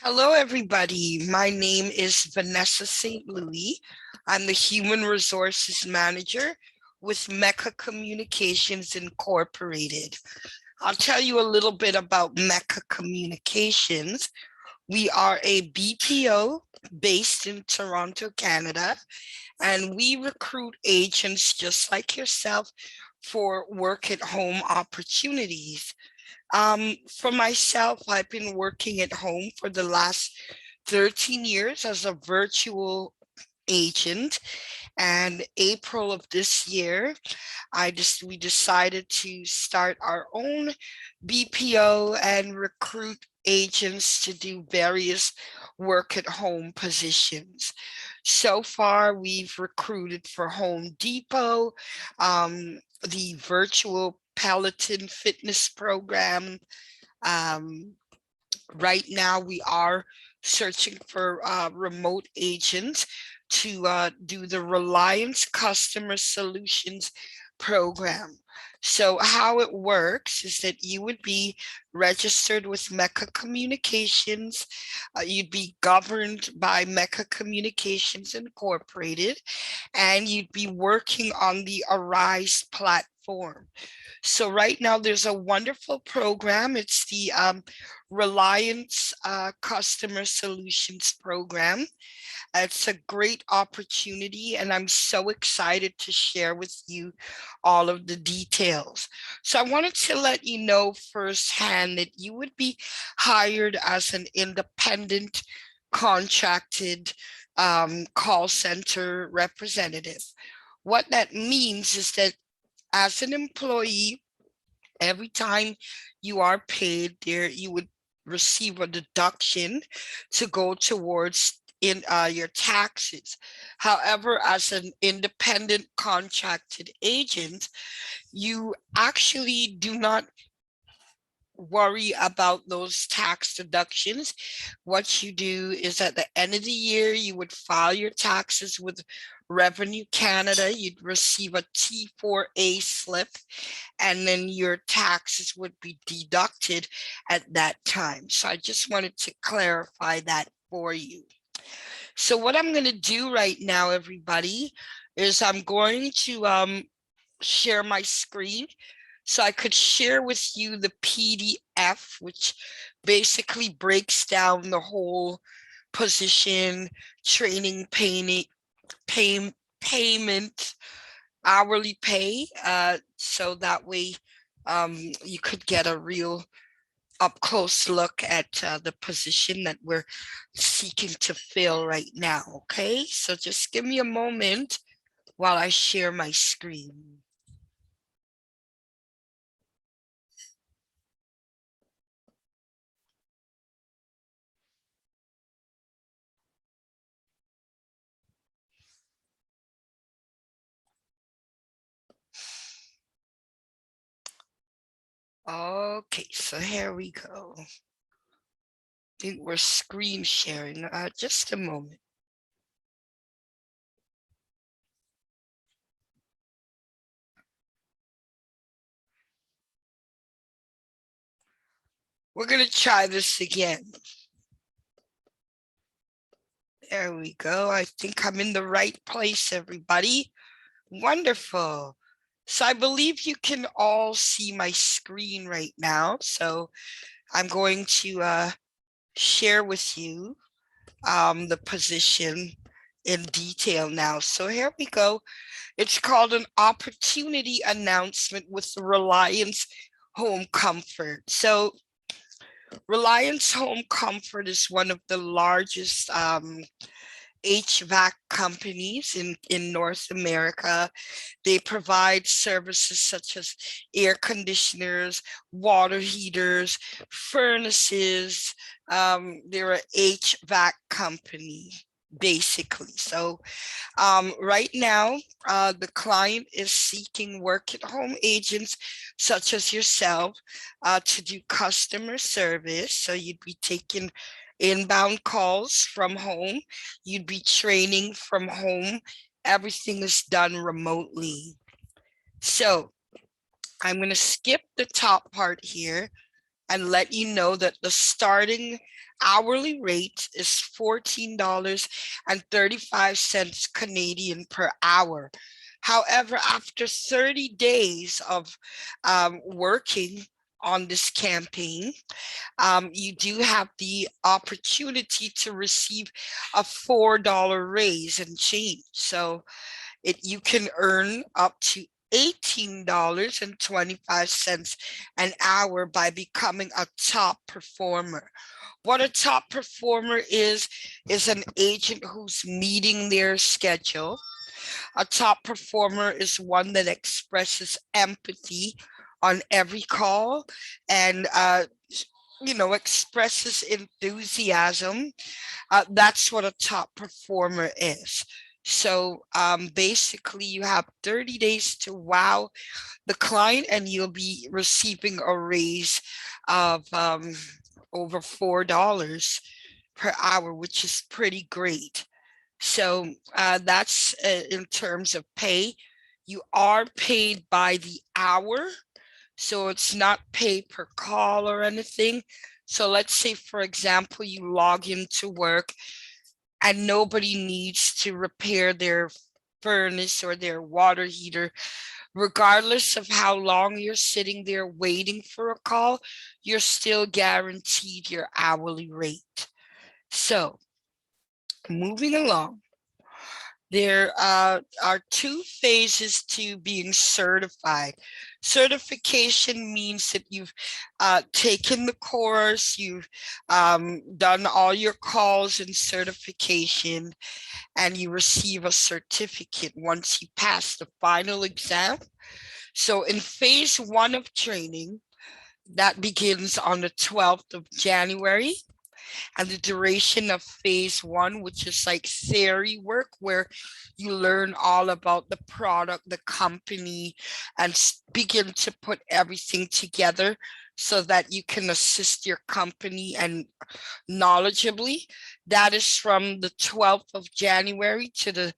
Hello, everybody. My name is Vanessa St. Louis. I'm the Human Resources Manager with Mekka Communications Incorporated. I'll tell you a little bit about Mekka Communications. We are a BPO based in Toronto, Canada, and we recruit agents just like yourself for work at home opportunities. For myself, I've been working at home for the last 13 years as a virtual agent. And April of this year, we decided to start our own BPO and recruit agents to do various work at home positions. So far, we've recruited for Home Depot, the virtual Peloton fitness program. Um, right now, we are searching for remote agents to do the Reliance Customer Solutions program. So how it works is that you would be registered with Mekka Communications. You'd be governed by Mekka Communications Incorporated, and you'd be working on the Arise platform. So right now there's a wonderful program. It's the Reliance Customer Solutions Program. It's a great opportunity, and I'm so excited to share with you all of the details. So I wanted to let you know firsthand that you would be hired as an independent contracted call center representative. What that means is that as an employee, every time you are paid there, you would receive a deduction to go towards in your taxes. However, as an independent contracted agent, you actually do not worry about those tax deductions. What you do is at the end of the year, you would file your taxes with Revenue Canada. You'd receive a T4A slip, and then your taxes would be deducted at that time. So I just wanted to clarify that for you. So what I'm going to do right now, everybody, is I'm going to share my screen so I could share with you the PDF, which basically breaks down the whole position, training, payment, hourly pay, so that way you could get a real up close look at the position that we're seeking to fill right now. Okay, so just give me a moment while I share my screen. Okay, so here we go. I think we're screen sharing. Just a moment. We're going to try this again. There we go. I think I'm in the right place, everybody. Wonderful. So I believe you can all see my screen right now. So I'm going to share with you the position in detail now. So here we go. It's called an opportunity announcement with Reliance Home Comfort. So Reliance Home Comfort is one of the largest HVAC companies in North America. They provide services such as air conditioners, water heaters, furnaces. They're an HVAC company, basically. So right now, the client is seeking work at home agents such as yourself to do customer service. So you'd be taking inbound calls from home. You'd be training from home. Everything is done remotely. So I'm going to skip the top part here and let you know that the starting hourly rate is $14.35 Canadian per hour. However, after 30 days of working on this campaign, you do have the opportunity to receive a $4 raise and change. So you can earn up to $18.25 an hour by becoming a top performer. What a top performer is an agent who's meeting their schedule. A top performer is one that expresses empathy on every call and expresses enthusiasm. That's what a top performer is. So basically, you have 30 days to wow the client, and you'll be receiving a raise of over $4 per hour, which is pretty great. So that's in terms of pay. You are paid by the hour, so it's not pay per call or anything. So let's say, for example, you log into work and nobody needs to repair their furnace or their water heater. Regardless of how long you're sitting there waiting for a call, you're still guaranteed your hourly rate. So moving along, there are two phases to being certified. Certification means that you've taken the course, you've done all your calls and certification, and you receive a certificate once you pass the final exam. So in phase 1 of training, that begins on the 12th of January. And the duration of phase 1, which is like theory work, where you learn all about the product, the company, and begin to put everything together so that you can assist your company and knowledgeably. That is from the 12th of January to the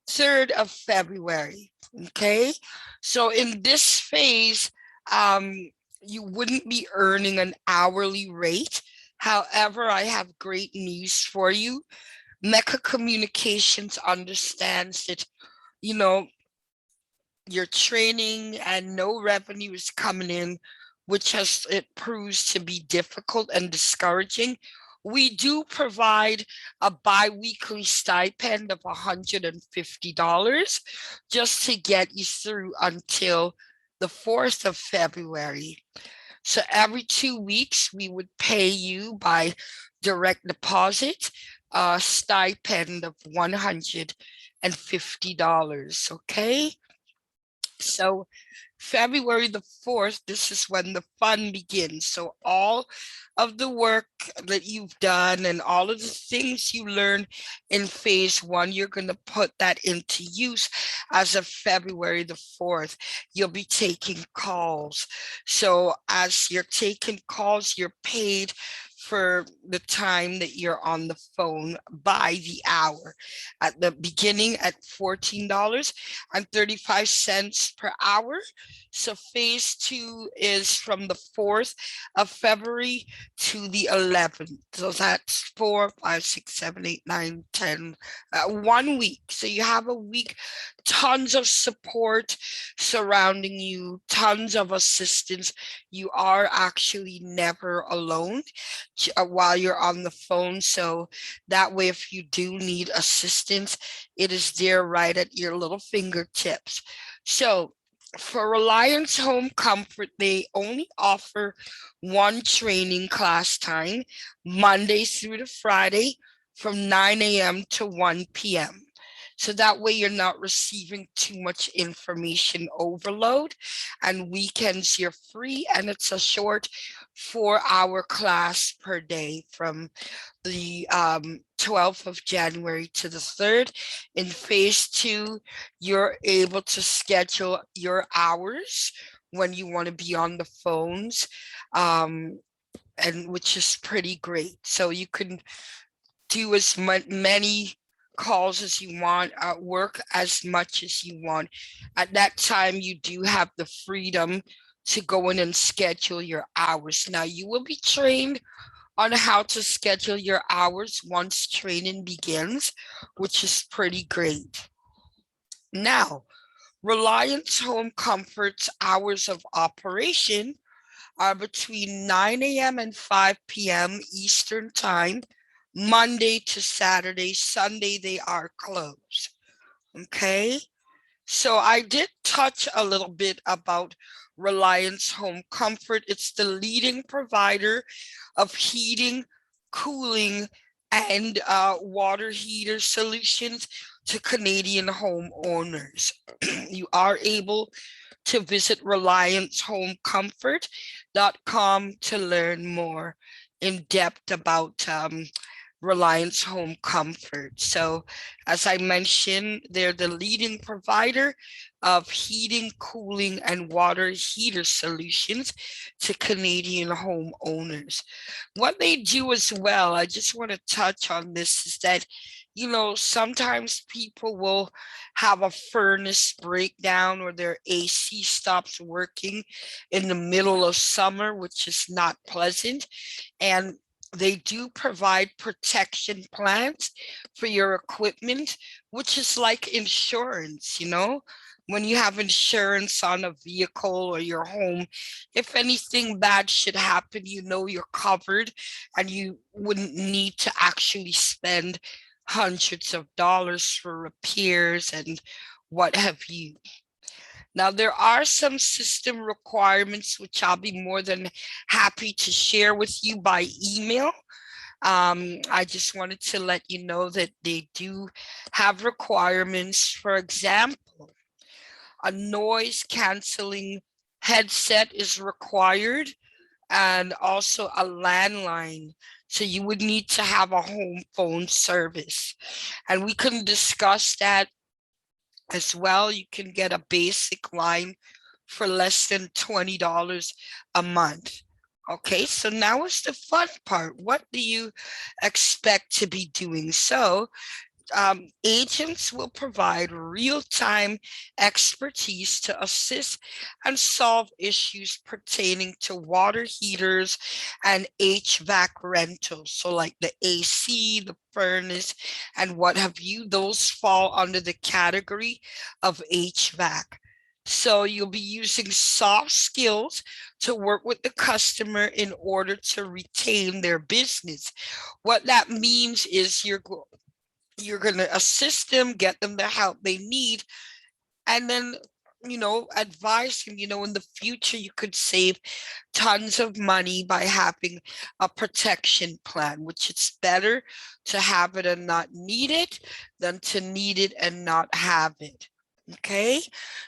3rd of February. Okay, so in this phase, you wouldn't be earning an hourly rate. However, I have great news for you. Mekka Communications understands that, your training and no revenue is coming in, which it proves to be difficult and discouraging. We do provide a bi-weekly stipend of $150 just to get you through until the 4th of February. So every 2 weeks, we would pay you by direct deposit a stipend of $150, okay? So February the 4th, this is when the fun begins. So all of the work that you've done and all of the things you learn in phase 1, you're going to put that into use as of February the 4th. You'll be taking calls. So as you're taking calls, you're paid for the time that you're on the phone by the hour. At the beginning at $14.35 per hour. So phase 2 is from the 4th of February to the 11th. So that's 4, 5, 6, 7, 8, 9, 10, 1 week. So you have a week, tons of support surrounding you, tons of assistance. You are actually never alone while you're on the phone. So that way, if you do need assistance, it is there right at your little fingertips. So for Reliance Home Comfort, they only offer one training class time, Monday through to Friday from 9 a.m. to 1 p.m. So that way you're not receiving too much information overload, and weekends you're free, and it's a short 4-hour class per day from the 12th of January to the 3rd. In phase 2, you're able to schedule your hours when you want to be on the phones, and which is pretty great. So you can do as many calls as you want, work as much as you want. At that time, you do have the freedom to go in and schedule your hours. Now, you will be trained on how to schedule your hours once training begins, which is pretty great. Now, Reliance Home Comfort's hours of operation are between 9 a.m. and 5 p.m. Eastern Time, Monday to Saturday. Sunday, they are closed. Okay. So I did touch a little bit about Reliance Home Comfort. It's the leading provider of heating, cooling, and water heater solutions to Canadian homeowners. You are able to visit RelianceHomeComfort.com to learn more in depth about Reliance Home Comfort. So, as I mentioned, they're the leading provider of heating, cooling, and water heater solutions to Canadian homeowners. What they do as well, I just want to touch on this, is that, sometimes people will have a furnace breakdown or their AC stops working in the middle of summer, which is not pleasant. And they do provide protection plans for your equipment, which is like insurance. When you have insurance on a vehicle or your home, if anything bad should happen, you're covered and you wouldn't need to actually spend hundreds of dollars for repairs and what have you. Now, there are some system requirements which I'll be more than happy to share with you by email. I just wanted to let you know that they do have requirements. For example, a noise canceling headset is required, and also a landline. So you would need to have a home phone service. And we can discuss that as well. You can get a basic line for less than $20 a month. Okay, so now is the fun part. What do you expect to be doing? So agents will provide real-time expertise to assist and solve issues pertaining to water heaters and HVAC rentals. So like the AC, the furnace, and what have you, those fall under the category of HVAC. So you'll be using soft skills to work with the customer in order to retain their business. What that means is you're going to assist them, get them the help they need, and then, advise them, in the future, you could save tons of money by having a protection plan, which it's better to have it and not need it than to need it and not have it. Okay,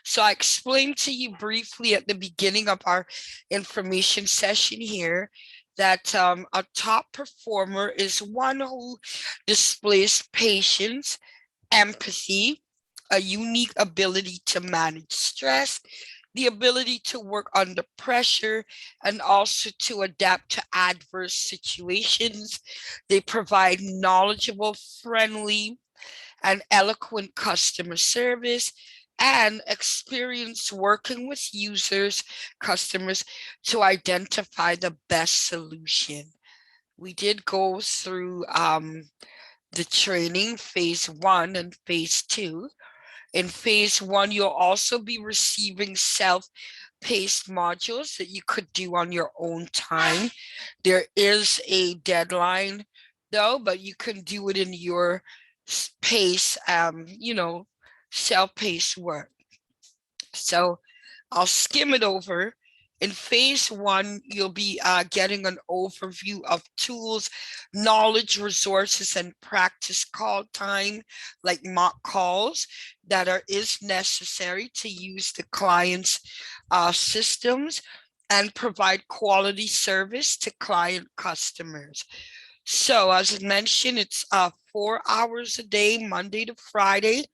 so I explained to you briefly at the beginning of our information session here that a top performer is one who displays patience, empathy, a unique ability to manage stress, the ability to work under pressure, and also to adapt to adverse situations. They provide knowledgeable, friendly, and eloquent customer service, and experience working with users, customers, to identify the best solution. We did go through the training phase 1 and phase 2. In phase 1, you'll also be receiving self-paced modules that you could do on your own time. There is a deadline though, but you can do it in your pace, self-paced work. So I'll skim it over. In phase 1, you'll be getting an overview of tools, knowledge, resources, and practice call time, like mock calls that is necessary to use the client's systems and provide quality service to client customers. So as I mentioned, it's 4 hours a day, Monday to Friday,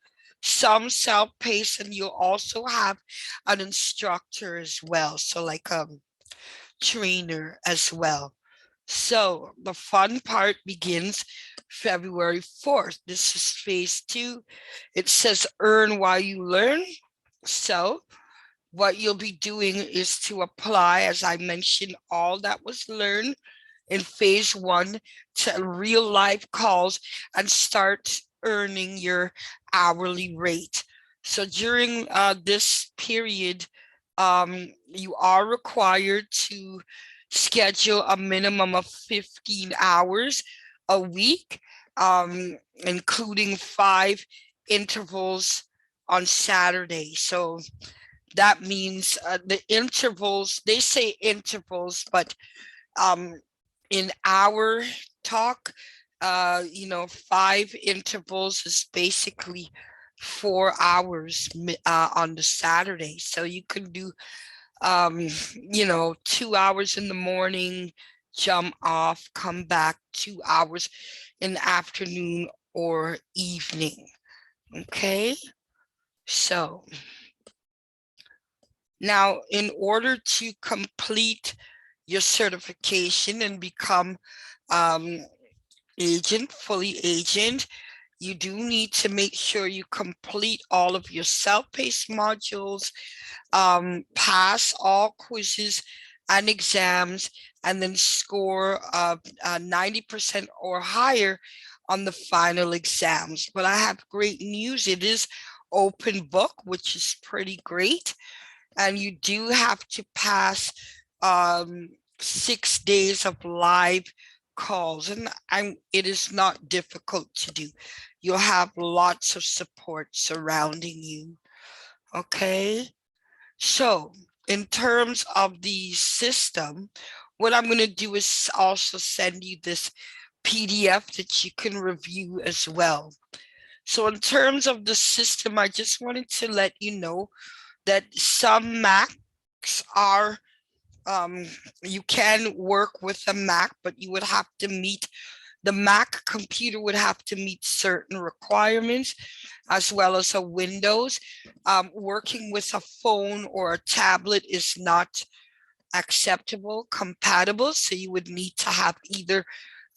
some self-paced, and you'll also have an instructor as well. So like a trainer as well. So the fun part begins February 4th. This is phase 2. It says earn while you learn. So what you'll be doing is to apply, as I mentioned, all that was learned in phase one to real life calls and start earning your hourly rate. So during this period, you are required to schedule a minimum of 15 hours a week, including 5 intervals on Saturday. So that means the intervals, they say intervals, but um, in our talk, 5 intervals is basically 4 hours on the Saturday. So you can do, 2 hours in the morning, jump off, come back 2 hours in the afternoon or evening. Okay, so now in order to complete your certification and become fully agent, you do need to make sure you complete all of your self-paced modules, pass all quizzes and exams, and then score 90% or higher on the final exams. But I have great news. It is open book, which is pretty great. And you do have to pass 6 days of live calls, and it is not difficult to do. You'll have lots of support surrounding you. Okay, so in terms of the system, what I'm going to do is also send you this PDF that you can review as well. So in terms of the system, I just wanted to let you know that some Macs are, you can work with a Mac, but you would have to meet, the Mac computer would have to meet certain requirements, as well as a Windows. Working with a phone or a tablet is not acceptable, compatible. So you would need to have either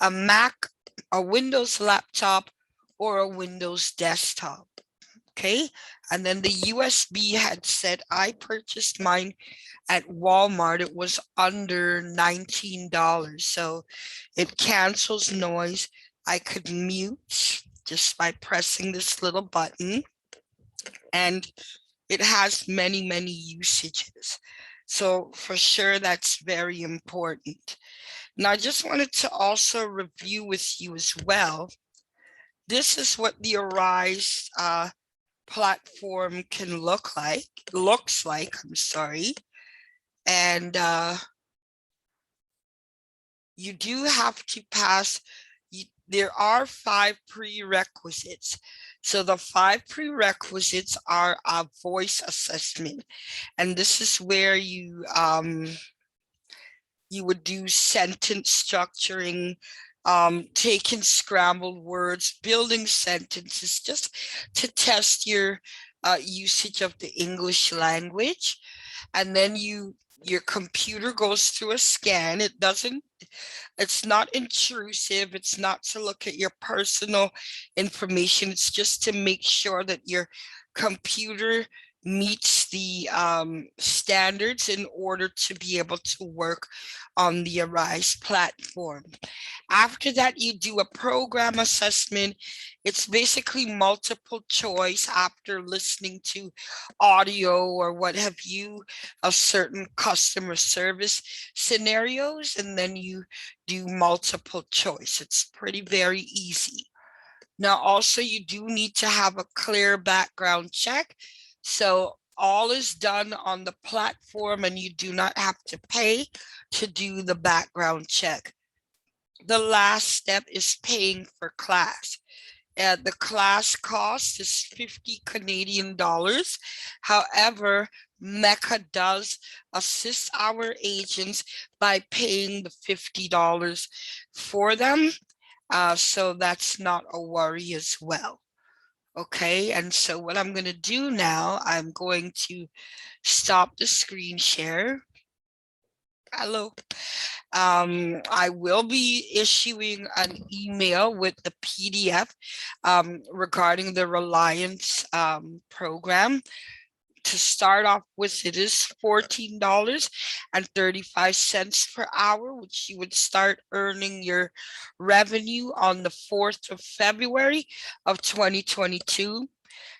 a Mac, a Windows laptop, or a Windows desktop. Okay, and then the USB headset, I purchased mine at Walmart. It was under $19, so it cancels noise. I could mute just by pressing this little button, and it has many usages. So for sure, that's very important. Now, I just wanted to also review with you as well. This is what the Arise platform can looks like, I'm sorry. And you do have to pass, there are 5 prerequisites. So the 5 prerequisites are a voice assessment. And this is where you would do sentence structuring, taking scrambled words, building sentences, just to test your usage of the English language. And then your computer goes through a scan. It's not intrusive. It's not to look at your personal information. It's just to make sure that your computer meets the standards in order to be able to work on the Arise platform. After that, you do a program assessment. It's basically multiple choice after listening to audio or what have you of certain customer service scenarios, and then you do multiple choice. It's very easy. Now, also, you do need to have a clear background check. So all is done on the platform, and you do not have to pay to do the background check. The last step is paying for class. The class cost is 50 Canadian dollars. However, Mekka does assist our agents by paying the $50 for them. So that's not a worry as well. Okay, and so what I'm going to do now, I'm going to stop the screen share. Hello. I will be issuing an email with the PDF regarding the Reliance program. To start off with, it is $14.35 per hour, which you would start earning your revenue on the 4th of February of 2022.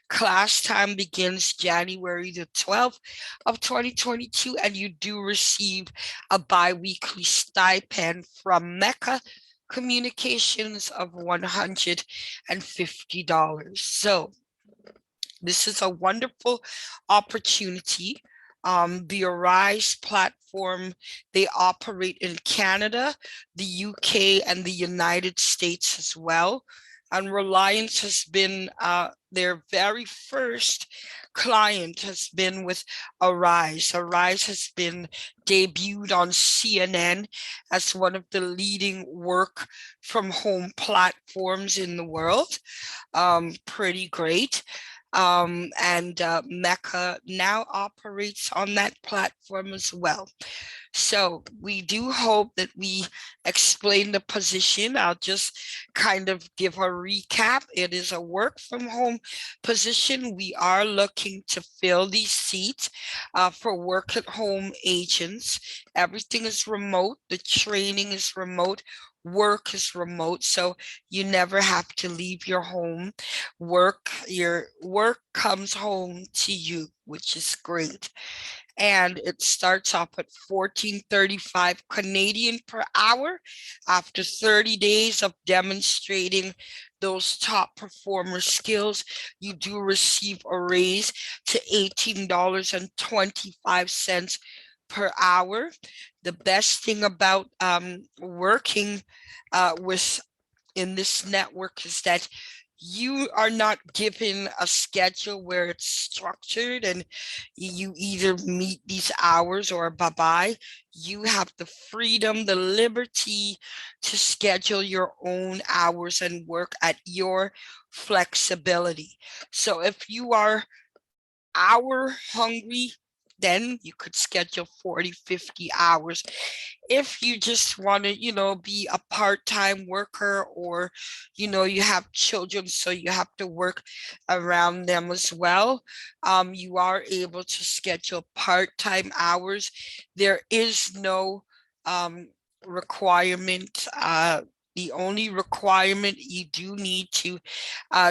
Class time begins January the 12th of 2022, and you do receive a bi-weekly stipend from Mekka Communications of $150. So this is a wonderful opportunity. The Arise platform, they operate in Canada, the UK, and the United States as well. And Reliance has been their very first client has been with Arise. Arise has been debuted on CNN as one of the leading work from home platforms in the world. Pretty great. And Mekka now operates on that platform as well. So we do hope that we explain the position. I'll just kind of give a recap. It is a work from home position. We are looking to fill these seats for work at home agents. Everything is remote. The training is remote. Work is remote, so you never have to leave your home. Your work comes home to you, which is great. And it starts off at 14.35 Canadian per hour. After 30 days of demonstrating those top performer skills, you do receive a raise to $18.25 per hour. The best thing about working with in this network is that you are not given a schedule where it's structured and you either meet these hours or bye-bye. You have the freedom, the liberty to schedule your own hours and work at your flexibility. So if you are hour hungry, then you could schedule 40, 50 hours. If you just want to, be a part-time worker, or, you have children, so you have to work around them as well, you are able to schedule part-time hours. There is no requirement. The only requirement, you do need to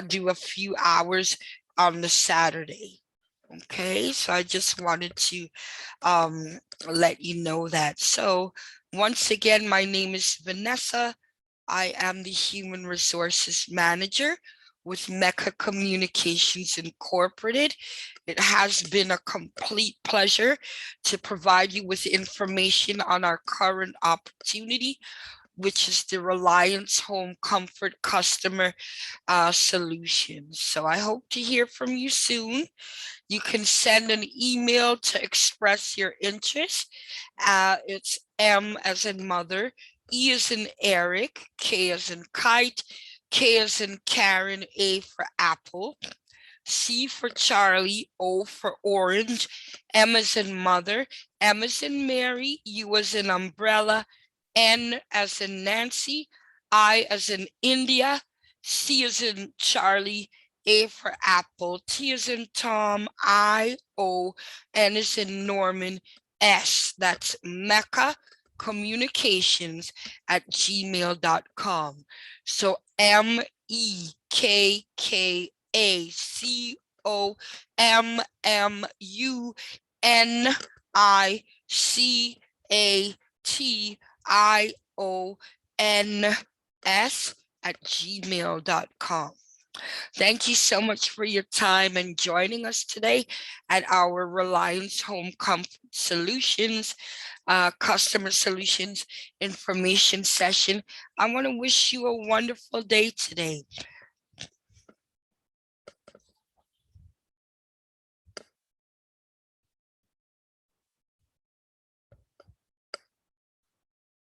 do a few hours on the Saturday. Okay, so I just wanted to let you know that. So once again, my name is Vanessa. I am the Human Resources Manager with Mekka Communications Incorporated. It has been a complete pleasure to provide you with information on our current opportunity, which is the Reliance Home Comfort Customer Solutions. So I hope to hear from you soon. You can send an email to express your interest. It's M as in mother, E as in Eric, K as in kite, K as in Karen, A for apple, C for Charlie, O for orange, M as in mother, M as in Mary, U as in umbrella, N as in Nancy, I as in India, C as in Charlie, A for apple, T as in Tom, I, O, N as in Norman, S. That's Mekka Communications at gmail.com. So MEKKACommunications at gmail.com. Thank you so much for your time and joining us today at our Reliance Home Comfort Solutions Customer Solutions Information Session. I want to wish you a wonderful day today.